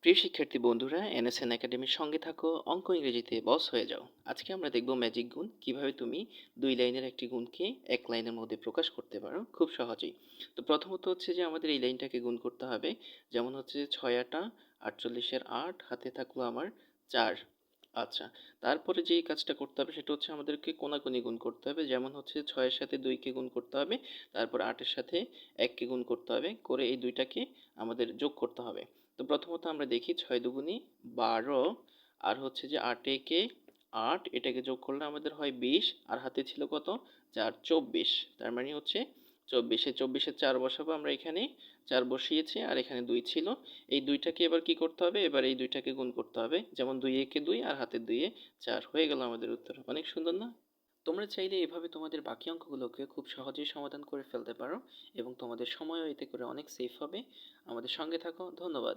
প্রিয় শিক্ষার্থী বন্ধুরা, এনএসএন একাডেমির সঙ্গে থাকো, অঙ্ক ইংরেজিতে বস হয়ে যাও। আজকে আমরা দেখব ম্যাজিক গুণ, কিভাবে তুমি 2 লাইনের একটি গুণকে 1 লাইনের মধ্যে প্রকাশ করতে পারো খুব সহজেই। তো প্রথমত হচ্ছে যে আমাদের এই লাইনটাকে গুণ করতে হবে। যেমন হচ্ছে 6 8 48 হাতে থাকলো আমার 4। আচ্ছা, তারপরে যেই কাজটা করতে হবে সেটা হচ্ছে আমাদেরকে কোনাকুনি গুণ করতে হবে। যেমন হচ্ছে 6-এর সাথে 2-কে গুণ করতে হবে, তারপর 8-এর সাথে 1-কে গুণ করতে হবে, করে এই দুইটাকে আমাদের যোগ করতে হবে। তো প্রথমত আমরা দেখি 6 দুগুণী 12, আর হচ্ছে যে 8 একে 8, এটাকে যোগ করলে আমাদের হয় 20, আর হাতে ছিল কত, 4, 24। তার মানে হচ্ছে 24। এই 24-এ 4 বসাবো আমরা, এখানে 4 বসিয়েছি, আর এখানে 2 ছিল। এই দুইটাকে এবার কি করতে হবে, এবার এই দুইটাকে গুণ করতে হবে। যেমন 2 একে 2, আর হাতে 2 এ 4, হয়ে গেল আমাদের উত্তর। অনেক সুন্দর না? তোমরা চাইলে এভাবে তোমাদের বাকি অঙ্কগুলোকে খুব সহজেই সমাধান করে ফেলতে পারো, এবং তোমাদের সময়ও এতে করে অনেক সেভ হবে। আমাদের সঙ্গে থাকো। ধন্যবাদ।